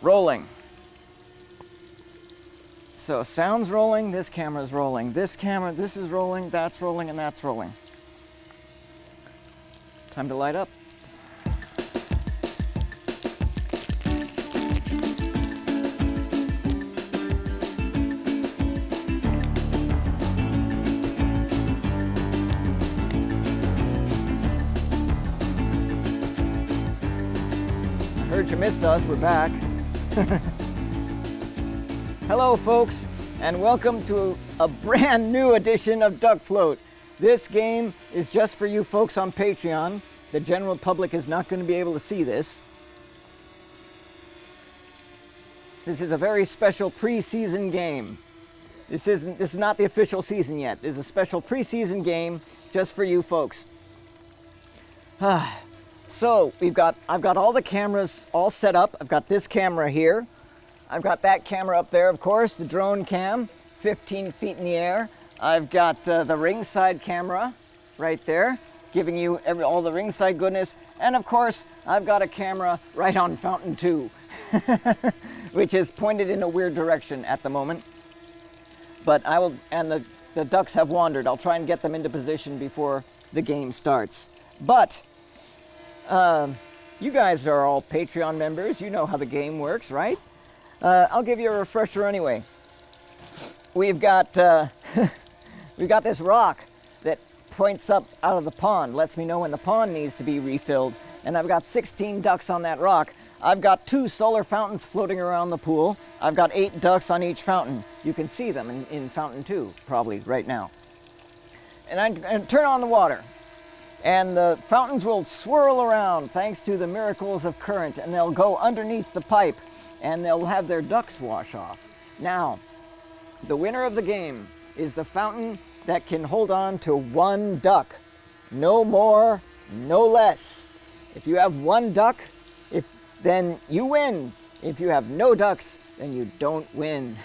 Rolling. So sound's rolling, this camera's rolling. This is rolling, that's rolling, and that's rolling. Time to light up. Heard you missed us, we're back. Hello folks, and welcome to a brand new edition of Duckfloat. This game is just for you folks on Patreon. The general public is not going to be able to see this. This is a very special pre-season game. This is not the official season yet. This is a special pre-season game just for you folks. So I've got all the cameras all set up. I've got this camera here. I've got that camera up there, of course, the drone cam, 15 feet in the air. I've got the ringside camera right there, giving you all the ringside goodness. And of course, I've got a camera right on Fountain 2, which is pointed in a weird direction at the moment. But the ducks have wandered. I'll try and get them into position before the game starts. But you guys are all Patreon members. You know how the game works, right? I'll give you a refresher anyway. We've got this rock that points up out of the pond, lets me know when the pond needs to be refilled. And I've got 16 ducks on that rock. I've got 2 solar fountains floating around the pool. I've got 8 ducks on each fountain. You can see them in Fountain 2, probably right now. And I turn on the water. And the fountains will swirl around thanks to the miracles of current, and they'll go underneath the pipe, and they'll have their ducks wash off. Now, the winner of the game is the fountain that can hold on to 1 duck. No more, no less. If you have 1 duck, then you win. If you have no ducks, then you don't win.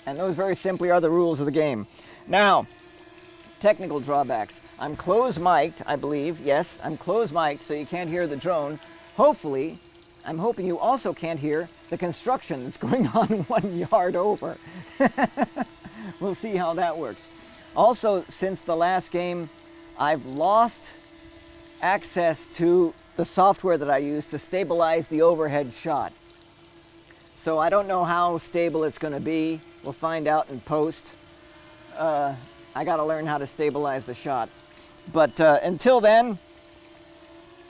And those very simply are the rules of the game. Now, technical drawbacks. I'm close-mic'd, I believe. Yes, I'm close-mic'd, so you can't hear the drone. Hopefully, I'm hoping you also can't hear the construction that's going on 1 yard over. We'll see how that works. Also, since the last game, I've lost access to the software that I use to stabilize the overhead shot. So I don't know how stable it's going to be. We'll find out in post. I got to learn how to stabilize the shot. But until then,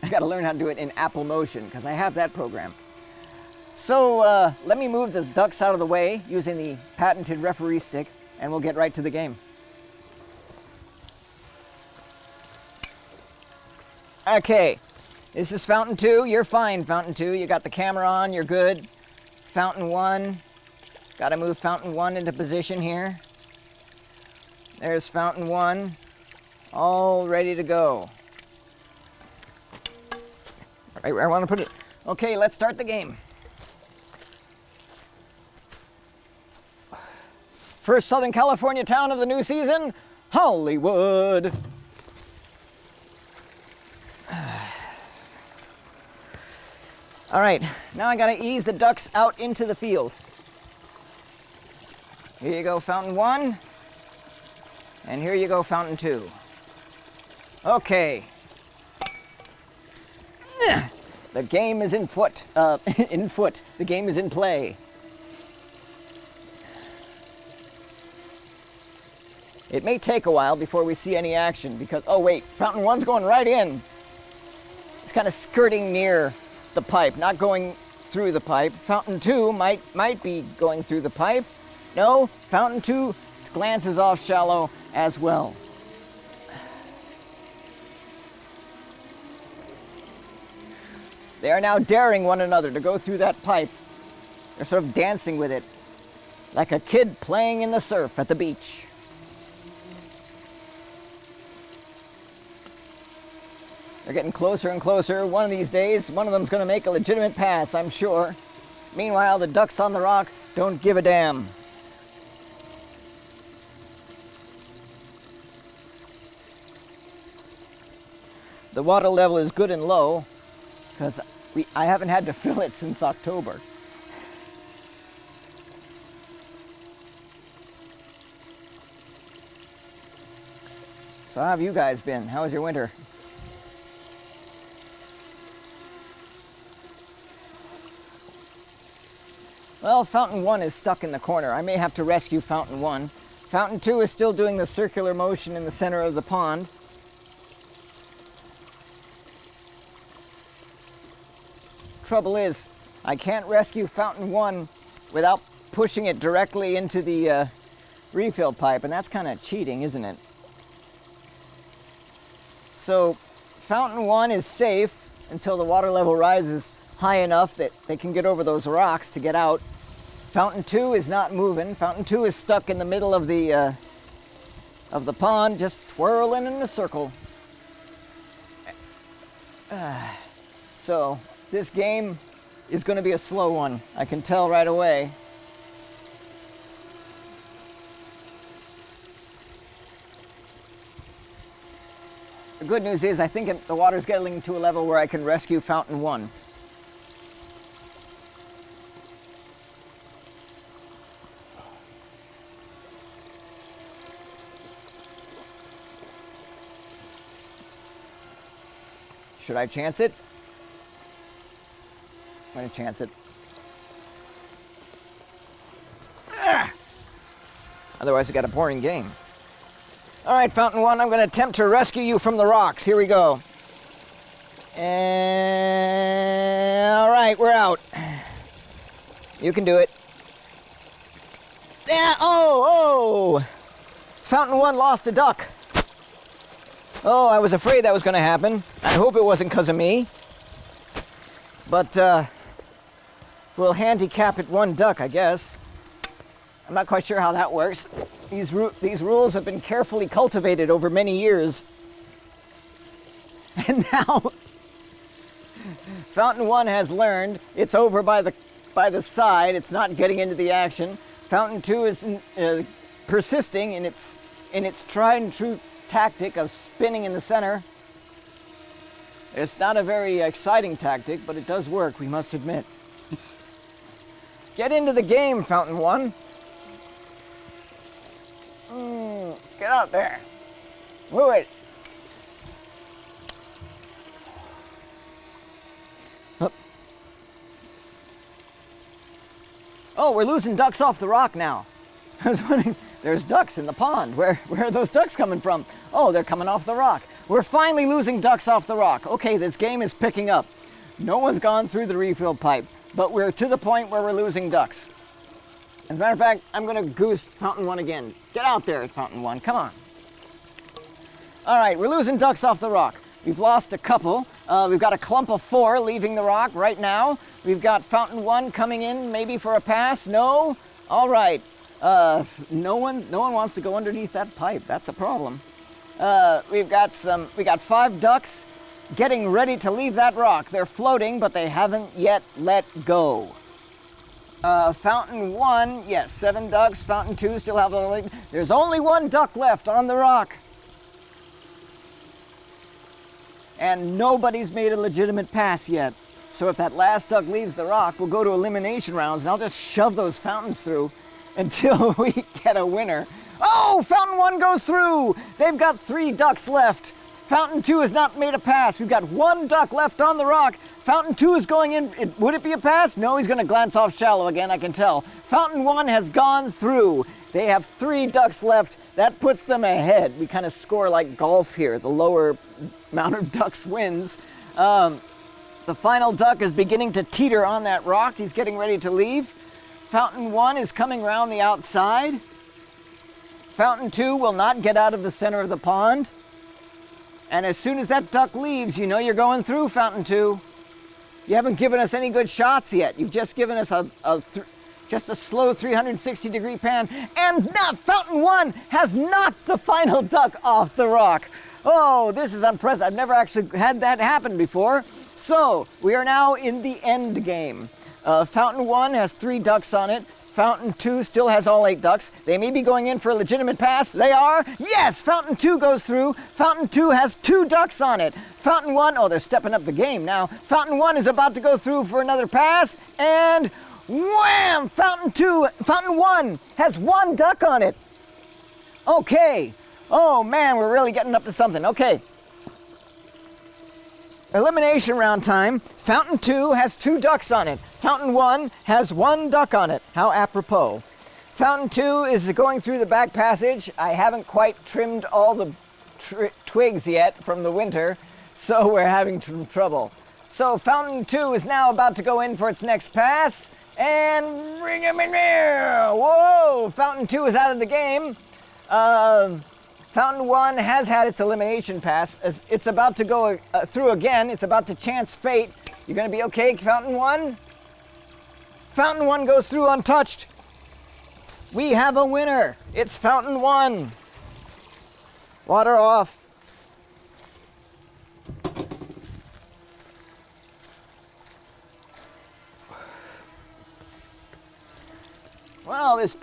I got to learn how to do it in Apple Motion, because I have that program. So let me move the ducks out of the way using the patented referee stick, and we'll get right to the game. Okay, this is Fountain 2. You're fine, Fountain 2. You got the camera on, you're good. Fountain 1, got to move Fountain 1 into position here. There's Fountain 1, all ready to go. Right where I want to put it. Okay, let's start the game. First Southern California town of the new season, Hollywood. All right, now I got to ease the ducks out into the field. Here you go, Fountain 1. And here you go, Fountain 2. Okay. The game is in foot. The game is in play. It may take a while before we see any action because, oh wait, Fountain 1's going right in. It's kind of skirting near the pipe, not going through the pipe. Fountain 2 might be going through the pipe. No, Fountain 2 glances off shallow as well. They are now daring one another to go through that pipe. They're sort of dancing with it, like a kid playing in the surf at the beach. They're getting closer and closer. One of these days, one of them's going to make a legitimate pass, I'm sure. Meanwhile, the ducks on the rock don't give a damn. The water level is good and low. because I haven't had to fill it since October. So how have you guys been? How was your winter? Well, Fountain 1 is stuck in the corner. I may have to rescue Fountain 1. Fountain 2 is still doing the circular motion in the center of the pond. Trouble is, I can't rescue Fountain 1 without pushing it directly into the refill pipe, and that's kind of cheating, isn't it? So, Fountain 1 is safe until the water level rises high enough that they can get over those rocks to get out. Fountain 2 is not moving. Fountain 2 is stuck in the middle of the pond, just twirling in a circle. So, this game is going to be a slow one. I can tell right away. The good news is I think the water's getting to a level where I can rescue Fountain 1. Should I chance it? I'm going to chance it. Otherwise, we got a boring game. All right, Fountain 1, I'm going to attempt to rescue you from the rocks. Here we go. And all right, we're out. You can do it. Yeah, oh! Fountain 1 lost a duck. Oh, I was afraid that was going to happen. I hope it wasn't because of me. But we'll handicap it 1 duck, I guess. I'm not quite sure how that works. These rules have been carefully cultivated over many years. And now Fountain 1 has learned it's over by the side. It's not getting into the action. Fountain 2 is persisting in its tried and true tactic of spinning in the center. It's not a very exciting tactic, but it does work, we must admit. Get into the game, Fountain 1. Get out there. Move it. Oh, we're losing ducks off the rock now. I was wondering, there's ducks in the pond. Where are those ducks coming from? Oh, they're coming off the rock. We're finally losing ducks off the rock. Okay, this game is picking up. No one's gone through the refill pipe, but we're to the point where we're losing ducks. As a matter of fact, I'm going to goose Fountain 1 again. Get out there, Fountain 1. Come on. All right, we're losing ducks off the rock. We've lost a couple. We've got a clump of 4 leaving the rock right now. We've got Fountain 1 coming in, maybe for a pass. No? All right. No one wants to go underneath that pipe. That's a problem. We got 5 ducks getting ready to leave that rock. They're floating, but they haven't yet let go. Fountain 1, yes, 7 ducks. Fountain 2 still have a... There's only 1 duck left on the rock. And nobody's made a legitimate pass yet. So if that last duck leaves the rock, we'll go to elimination rounds, and I'll just shove those fountains through until we get a winner. Oh, Fountain 1 goes through! They've got 3 ducks left. Fountain 2 has not made a pass. We've got 1 duck left on the rock. Fountain 2 is going in. Would it be a pass? No, he's going to glance off shallow again, I can tell. Fountain 1 has gone through. They have 3 ducks left. That puts them ahead. We kind of score like golf here. The lower amount of ducks wins. The final duck is beginning to teeter on that rock. He's getting ready to leave. Fountain 1 is coming around the outside. Fountain 2 will not get out of the center of the pond. And as soon as that duck leaves, you know you're going through, Fountain 2. You haven't given us any good shots yet. You've just given us just a slow 360-degree pan. And now Fountain 1 has knocked the final duck off the rock. Oh, this is unprecedented. I've never actually had that happen before. So, we are now in the end game. Fountain 1 has 3 ducks on it. Fountain 2 still has all 8 ducks. They may be going in for a legitimate pass. They are. Yes, Fountain 2 goes through. Fountain 2 has 2 ducks on it. Fountain 1, oh, they're stepping up the game now. Fountain 1 is about to go through for another pass, and wham! Fountain 1 has 1 duck on it. Okay. Oh, man, we're really getting up to something. Okay. Elimination round time. Fountain 2 has 2 ducks on it. Fountain 1 has 1 duck on it. How apropos. Fountain 2 is going through the back passage. I haven't quite trimmed all the twigs yet from the winter, so we're having trouble. So Fountain 2 is now about to go in for its next pass, and bring him in there. Whoa! Fountain 2 is out of the game. Fountain 1 has had its elimination pass. It's about to go through again. It's about to chance fate. You're going to be okay, Fountain 1? Fountain 1 goes through untouched. We have a winner. It's Fountain 1. Water off. Well, this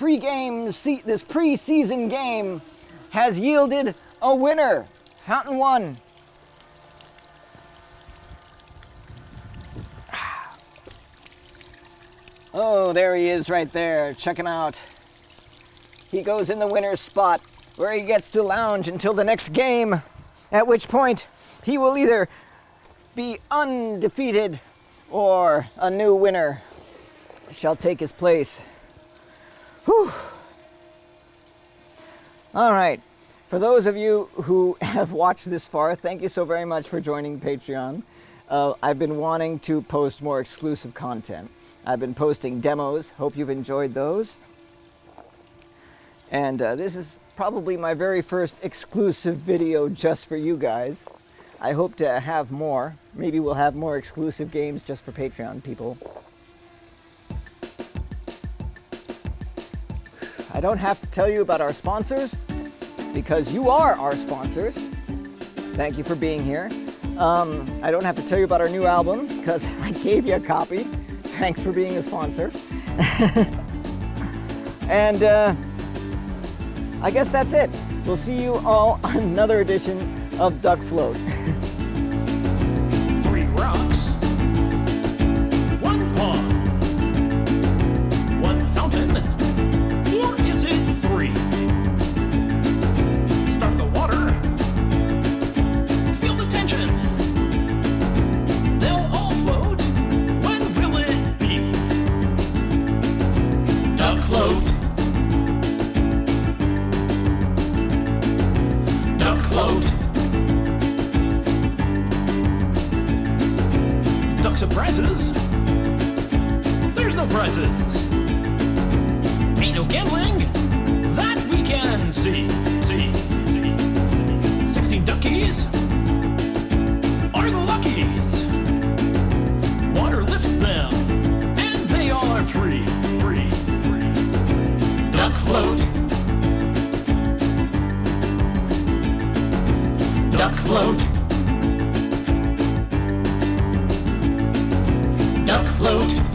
pre-season game has yielded a winner. Fountain 1. Oh, there he is right there. Check him out. He goes in the winner's spot where he gets to lounge until the next game, at which point he will either be undefeated or a new winner shall take his place. Whew. All right. For those of you who have watched this far, thank you so very much for joining Patreon. I've been wanting to post more exclusive content. I've been posting demos. Hope you've enjoyed those. And this is probably my very first exclusive video just for you guys. I hope to have more. Maybe we'll have more exclusive games just for Patreon people. I don't have to tell you about our sponsors, because you are our sponsors. Thank you for being here. I don't have to tell you about our new album, because I gave you a copy. Thanks for being a sponsor. And I guess that's it. We'll see you all on another edition of Duckfloat. 3 rocks, 1 pond, 1 fountain, or is it 3? Start the water, feel the tension. They'll all float. When will it be? Duckfloat. Duckfloat. Duck surprises. There's no prizes. Ain't no gambling that we can see. 16 duckies are the luckies. Water lifts them, and they are free. Duckfloat. Duckfloat. Duckfloat.